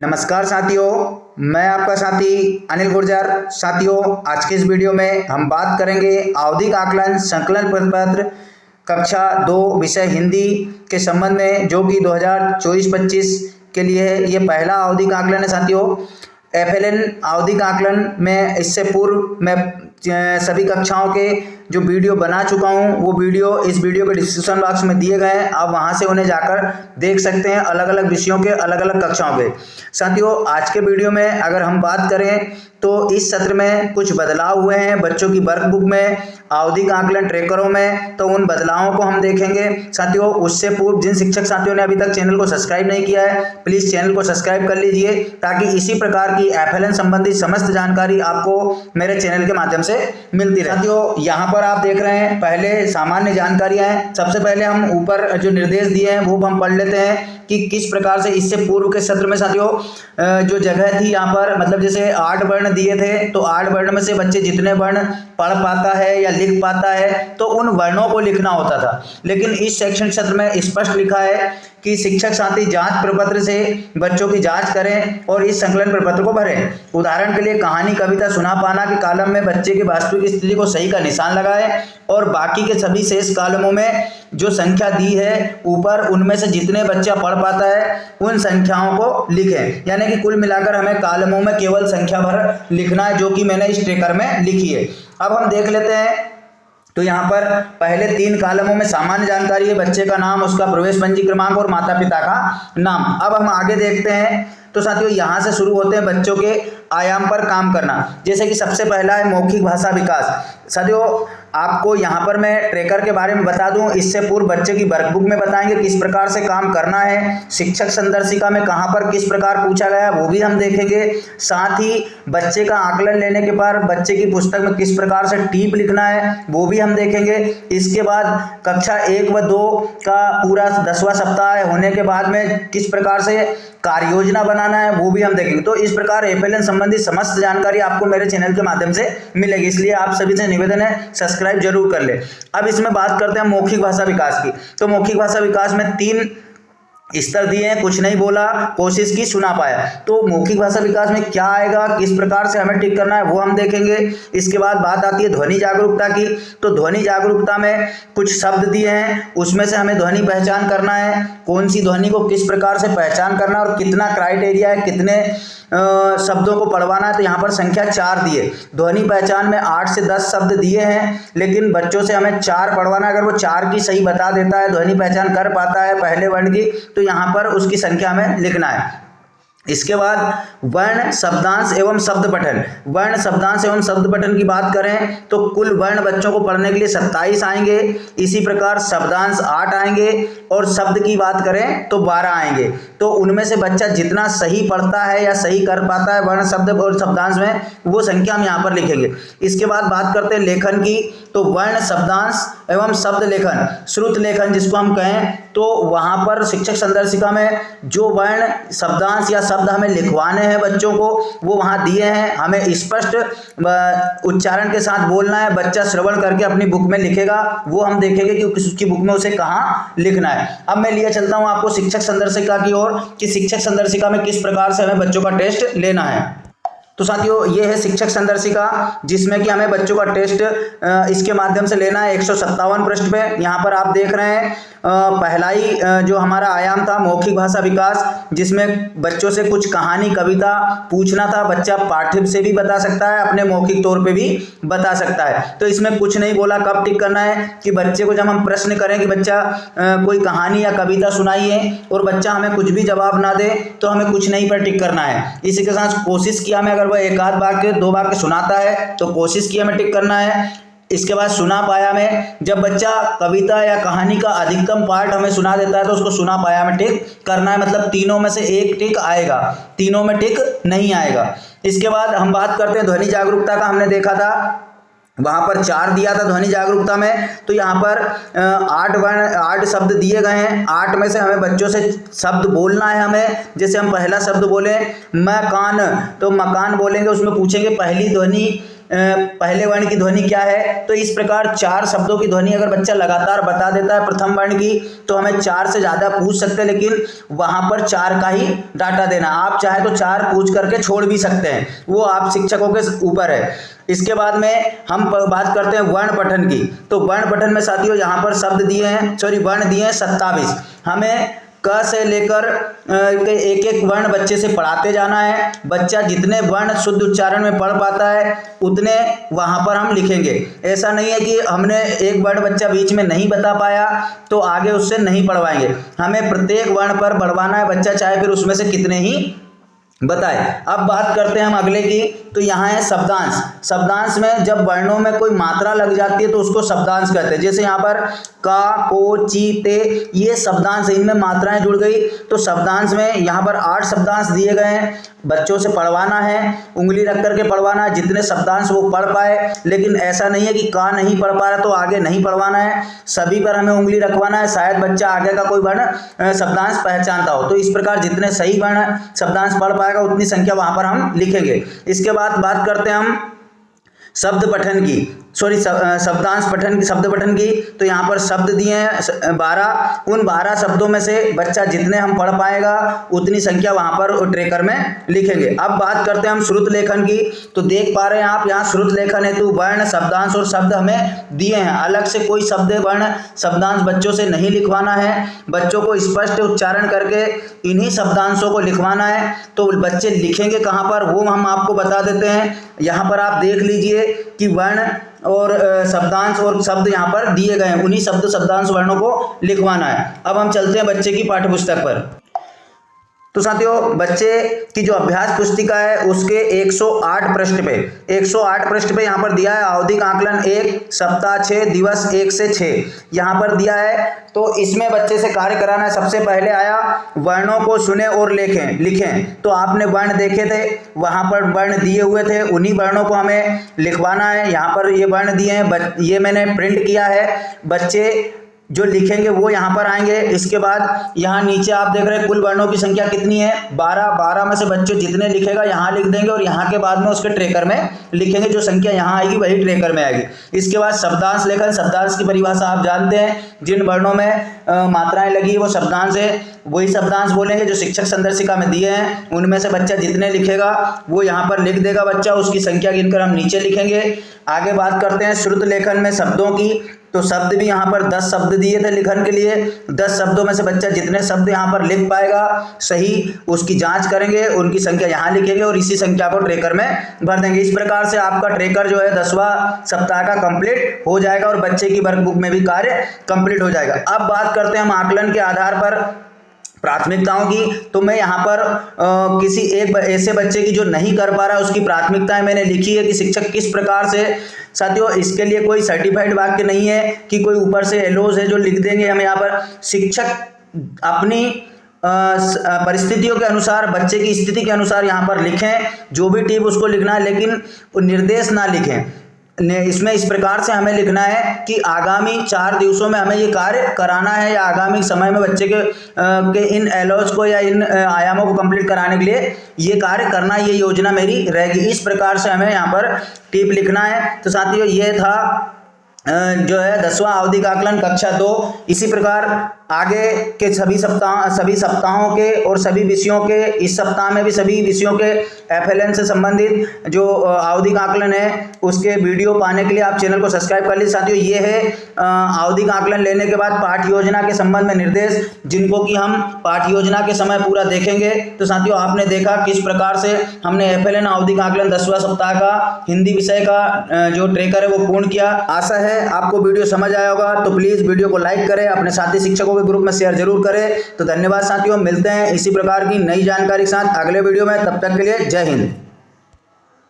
नमस्कार साथियों, मैं आपका साथी अनिल गुर्जर। साथियों, आज के इस वीडियो में हम बात करेंगे आवधिक आकलन संकलन प्रपत्र कक्षा 2 विषय हिंदी के संबंध में, जो कि 2024-25 के लिए है। ये पहला आवधिक आकलन है साथियों। FLN आवधिक आकलन में इससे पूर्व मैं सभी कक्षाओं के जो वीडियो बना चुका हूं, वो वीडियो इस वीडियो के डिस्क्रिप्शन बॉक्स में दिए गए हैं। आप वहां से उन्हें जाकर देख सकते हैं, अलग अलग विषयों के अलग अलग कक्षाओं के। साथियों, आज के वीडियो में अगर हम बात करें तो इस सत्र में कुछ बदलाव हुए हैं बच्चों की वर्कबुक में, आवधिक आकलन ट्रैकरों में, तो उन बदलावों को हम देखेंगे। साथियों, उससे पूर्व जिन शिक्षक साथियों ने अभी तक चैनल को सब्सक्राइब नहीं किया है, प्लीज़ चैनल को सब्सक्राइब कर लीजिए, ताकि इसी प्रकार की FLN संबंधित समस्त जानकारी आपको मेरे चैनल के माध्यम से मिलती रहे। साथियों, यहाँ पर आप देख रहे हैं पहले सामान्य जानकारियाँ हैं। सबसे पहले हम ऊपर जो निर्देश दिए हैं वो हम पढ़ लेते हैं कि किस प्रकार से इससे पूर्व के सत्र में साथियों जो जगह थी, यहाँ पर मतलब जैसे 8 वर्ण दिए थे, तो 8 वर्ण में से बच्चे जितने वर्ण पढ़ पाता है या लिख पाता है तो उन वर्णों को लिखना होता था। लेकिन इस शैक्षणिक सत्र में स्पष्ट लिखा है कि शिक्षक साथी जांच प्रपत्र से बच्चों की जांच करें और इस संकलन प्रपत्र को भरें। उदाहरण के लिए कहानी, कविता, सुना पाना के कॉलम में बच्चे की वास्तविक स्थिति को सही का निशान लगाएं और बाकी के सभी शेष कॉलमों में जो संख्या दी है ऊपर, उनमें से जितने बच्चा पढ़ पाता है उन संख्याओं को लिखें। यानी कि कुल मिलाकर हमें कॉलमों में केवल संख्या भर लिखना है, जो कि मैंने इस ट्रेकर में लिखी है। अब हम देख लेते हैं। तो यहाँ पर पहले 3 कॉलमों में सामान्य जानकारी है, बच्चे का नाम, उसका प्रवेश पंजी क्रमांक और माता पिता का नाम। अब हम आगे देखते हैं। तो साथियों, यहाँ से शुरू होते हैं बच्चों के आयाम पर काम करना। जैसे कि सबसे पहला है मौखिक भाषा विकास। साथियों, आपको यहाँ पर मैं ट्रैकर के बारे में बता दूं, इससे पूर्व बच्चे की वर्कबुक में बताएंगे किस प्रकार से काम करना है। शिक्षक संदर्शिका में कहाँ पर किस प्रकार पूछा गया वो भी हम देखेंगे। साथ ही बच्चे का आकलन लेने के बाद बच्चे की पुस्तक में किस प्रकार से टीप लिखना है वो भी हम देखेंगे। इसके बाद कक्षा 1 व 2 का पूरा 10वां सप्ताह होने के बाद में किस प्रकार से कार्य योजना बनाना है वो भी हम देखेंगे। तो इस प्रकार FLN संबंधित समस्त जानकारी आपको मेरे चैनल के माध्यम से मिलेगी, इसलिए आप सभी से निवेदन है सब्सक्राइब जरूर कर ले। अब इसमें बात करते हैं मौखिक भाषा विकास की। तो मौखिक भाषा विकास में 3 स्तर दिए हैं, कुछ नहीं बोला, कोशिश की, सुना पाया। तो मौखिक भाषा विकास में क्या आएगा, किस प्रकार से हमें टिक करना है वो हम देखेंगे। इसके बाद बात आती है ध्वनि जागरूकता की। तो ध्वनि जागरूकता में कुछ शब्द दिए हैं, उसमें से हमें ध्वनि पहचान करना है, कौन सी ध्वनि को किस प्रकार से पहचान करना और कितना क्राइटेरिया है, कितने शब्दों को पढ़वाना है। तो यहाँ पर संख्या 4 दिए। ध्वनि पहचान में 8 से 10 शब्द दिए हैं, लेकिन बच्चों से हमें 4 पढ़वाना। अगर वो 4 की सही बता देता है, ध्वनि पहचान कर पाता है पहले वर्ण की, तो यहाँ पर उसकी संख्या में लिखना है। इसके बाद वर्ण, शब्दांश एवं शब्द पठन। वर्ण, शब्दांश एवं शब्द पठन की बात करें तो कुल वर्ण बच्चों को पढ़ने के लिए 27 आएंगे। इसी प्रकार शब्दांश 8 आएंगे और शब्द की बात करें तो 12 आएंगे। तो उनमें से बच्चा जितना सही पढ़ता है या सही कर पाता है वर्ण, शब्द और शब्दांश में, वो संख्या हम यहाँ पर लिखेंगे। इसके बाद बात करते हैं लेखन की। तो वर्ण, शब्दांश एवं शब्द लेखन, श्रुत लेखन जिसको हम कहें, तो वहाँ पर शिक्षक संदर्शिका में जो वर्ण, शब्दांश या शब्द हमें लिखवाने हैं बच्चों को, वो वहाँ दिए हैं। हमें स्पष्ट उच्चारण के साथ बोलना है। बच्चा श्रवण करके अपनी बुक में लिखेगा, वो हम देखेंगे कि उसकी बुक में उसे कहाँ लिखना है। अब मैं लिए चलता हूँ आपको शिक्षक संदर्शिका की ओर, कि शिक्षक संदर्शिका में किस प्रकार से हमें बच्चों का टेस्ट लेना है। तो साथियों, ये है शिक्षक संदर्शिका, जिसमें कि हमें बच्चों का टेस्ट इसके माध्यम से लेना है। 157 पृष्ठ पे यहाँ पर आप देख रहे हैं पहला ही जो हमारा आयाम था मौखिक भाषा विकास, जिसमें बच्चों से कुछ कहानी, कविता पूछना था। बच्चा पाठ्य से भी बता सकता है, अपने मौखिक तौर पे भी बता सकता है। तो इसमें कुछ नहीं बोला कब टिक करना है, कि बच्चे को जब हम प्रश्न करें कि बच्चा कोई कहानी या कविता सुनाइए और बच्चा हमें कुछ भी जवाब ना दे, तो हमें कुछ नहीं पर टिक करना है। इसी के साथ कोशिश किया में अगर वह 1 आध वाक्य 2 वाक्य सुनाता है तो कोशिश किया में टिक करना है। इसके बाद सुना पाया में, जब बच्चा कविता या कहानी का अधिकतम पार्ट हमें सुना देता है तो उसको सुना पाया में टिक करना है। मतलब तीनों में से 1 टिक आएगा, तीनों में टिक नहीं आएगा। इसके बाद हम बात करते हैं ध्वनि जागरूकता का। हमने देखा था वहाँ पर 4 दिया था ध्वनि जागरूकता में। तो यहाँ पर 8 शब्द दिए गए हैं। 8 में से हमें बच्चों से शब्द बोलना है। हमें जैसे हम पहला शब्द बोले मकान, तो मकान बोलेंगे, उसमें पूछेंगे पहली ध्वनि पहले वर्ण की ध्वनि क्या है। तो इस प्रकार 4 शब्दों की ध्वनि अगर बच्चा लगातार बता देता है प्रथम वर्ण की, तो हमें 4 से ज़्यादा पूछ सकते हैं, लेकिन वहाँ पर 4 का ही डाटा देना। आप चाहे तो 4 पूछ करके छोड़ भी सकते हैं, वो आप शिक्षकों के ऊपर है। इसके बाद में हम बात करते हैं वर्ण पठन की। तो वर्ण पठन में साथियों यहाँ पर शब्द दिए हैं, वर्ण दिए हैं 27। हमें क से लेकर एक एक वर्ण बच्चे से पढ़ाते जाना है। बच्चा जितने वर्ण शुद्ध उच्चारण में पढ़ पाता है उतने वहाँ पर हम लिखेंगे। ऐसा नहीं है कि हमने एक वर्ण बच्चा बीच में नहीं बता पाया तो आगे उससे नहीं पढ़वाएंगे। हमें प्रत्येक वर्ण पर बढ़वाना है बच्चा, चाहे फिर उसमें से कितने ही बताए। अब बात करते हैं हम अगले की। तो यहाँ है शब्दांश। शब्दांश में जब वर्णों में कोई मात्रा लग जाती है तो उसको शब्दांश कहते हैं। जैसे यहाँ पर का, को, ची, ते, ये शब्दांश, इनमें मात्राएं जुड़ गई। तो शब्दांश में यहाँ पर 8 शब्दांश दिए गए हैं। बच्चों से पढ़वाना है, उंगली रख करके पढ़वाना है, जितने शब्दांश वो पढ़ पाए। लेकिन ऐसा नहीं है कि का नहीं पढ़ पा रहा तो आगे नहीं पढ़वाना है, सभी पर हमें उंगली रखवाना है, शायद बच्चा आगे का कोई वर्ण शब्दांश पहचानता हो। तो इस प्रकार जितने सही वर्ण शब्दांश पढ़ पाएगा उतनी संख्या वहां पर हम लिखेंगे। इसके बाद बात करते हैं हम शब्द पठन की, शब्दांश पठन की, शब्द पठन की। तो यहाँ पर शब्द दिए हैं 12। उन 12 शब्दों में से बच्चा जितने हम पढ़ पाएगा उतनी संख्या वहाँ पर ट्रेकर में लिखेंगे। अब बात करते हैं हम श्रुत लेखन की। तो देख पा रहे हैं आप यहाँ श्रुत लेखन हेतु वर्ण, शब्दांश और शब्द हमें दिए हैं। अलग से कोई शब्द, वर्ण, शब्दांश बच्चों से नहीं लिखवाना है। बच्चों को स्पष्ट उच्चारण करके इन्हीं शब्दांशों को लिखवाना है। तो बच्चे लिखेंगे कहाँ पर वो हम आपको बता देते हैं। यहाँ पर आप देख लीजिए कि वर्ण और शब्दांश और शब्द यहाँ पर दिए गए हैं, उन्हीं शब्द शब्दांश वर्णों को लिखवाना है। अब हम चलते हैं बच्चे की पाठ्यपुस्तक पर। तो साथियों बच्चे की जो अभ्यास पुस्तिका है उसके 108 पृष्ठ पे यहाँ पर दिया है आवधिक आकलन 1, सप्ताह 6, दिवस 1 से 6 यहाँ पर दिया है। तो इसमें बच्चे से कार्य कराना है। सबसे पहले आया वर्णों को सुने और लिखें। तो आपने वर्ण देखे थे, वहाँ पर वर्ण दिए हुए थे, उन्हीं वर्णों को हमें लिखवाना है। यहाँ पर ये वर्ण दिए हैं, ये मैंने प्रिंट किया है। बच्चे जो लिखेंगे वो यहाँ पर आएंगे। इसके बाद यहाँ नीचे आप देख रहे हैं कुल वर्णों की संख्या कितनी है, 12 में से बच्चे जितने लिखेगा यहाँ लिख देंगे और यहाँ के बाद में उसके ट्रेकर में लिखेंगे। जो संख्या यहाँ आएगी वही ट्रेकर में आएगी। इसके बाद शब्दांश लेखन। शब्दांश की परिभाषा आप जानते हैं, जिन वर्णों में मात्राएं लगी है वो शब्दांश है, वही शब्दांश बोलेंगे जो शिक्षक संदर्शिका में दिए हैं। उनमें से बच्चा जितने लिखेगा वो यहाँ पर लिख देगा बच्चा, उसकी संख्या गिनकर हम नीचे लिखेंगे। आगे बात करते हैं श्रुत लेखन में शब्दों की। तो शब्द भी यहाँ पर 10 शब्द दिए थे लिखन के लिए। 10 शब्दों में से बच्चा जितने शब्द यहाँ पर लिख पाएगा सही, उसकी जांच करेंगे, उनकी संख्या यहाँ लिखेंगे और इसी संख्या को ट्रेकर में भर देंगे। इस प्रकार से आपका ट्रेकर जो है 10वां सप्ताह का कंप्लीट हो जाएगा और बच्चे की वर्कबुक में भी कार्य कंप्लीट हो जाएगा। अब बात करते हैं हम आकलन के आधार पर प्राथमिकताओं की। तो मैं यहाँ पर किसी एक ऐसे बच्चे की जो नहीं कर पा रहा है उसकी प्राथमिकताएं मैंने लिखी है कि शिक्षक किस प्रकार से। साथियों इसके लिए कोई सर्टिफाइड वाक्य नहीं है कि कोई ऊपर से एलोज है जो लिख देंगे हम। यहाँ पर शिक्षक अपनी परिस्थितियों के अनुसार, बच्चे की स्थिति के अनुसार यहाँ पर लिखें, जो भी टिप उसको लिखना है, लेकिन निर्देश ना लिखें। इसमें इस प्रकार से हमें लिखना है कि आगामी 4 दिवसों में हमें ये कार्य कराना है या आगामी समय में बच्चे के इन एलोज को या इन आयामों को कंप्लीट कराने के लिए ये कार्य करना, ये योजना मेरी रहेगी। इस प्रकार से हमें यहाँ पर टिप लिखना है। तो साथियों ये था जो है 10वां आवधिक आकलन कक्षा 2। इसी प्रकार आगे के सभी सप्ताहों के और सभी विषयों के, इस सप्ताह में भी सभी विषयों के FLN से संबंधित जो आवधिक आकलन है उसके वीडियो पाने के लिए आप चैनल को सब्सक्राइब कर लीजिए। साथियों ये है आवधिक आकलन लेने के बाद पाठ योजना के संबंध में निर्देश, जिनको कि हम पाठ योजना के समय पूरा देखेंगे। तो साथियों आपने देखा किस प्रकार से हमने FLN आवधिक आकलन 10वां सप्ताह का हिंदी विषय का जो ट्रेकर है वो पूर्ण किया। आशा है आपको वीडियो समझ आया होगा। तो प्लीज़ वीडियो को लाइक करें, अपने साथी शिक्षकों के ग्रुप में शेयर जरूर करें। तो धन्यवाद साथियों, मिलते हैं इसी प्रकार की नई जानकारी के साथ अगले वीडियो में। तब तक के लिए जय हिंद।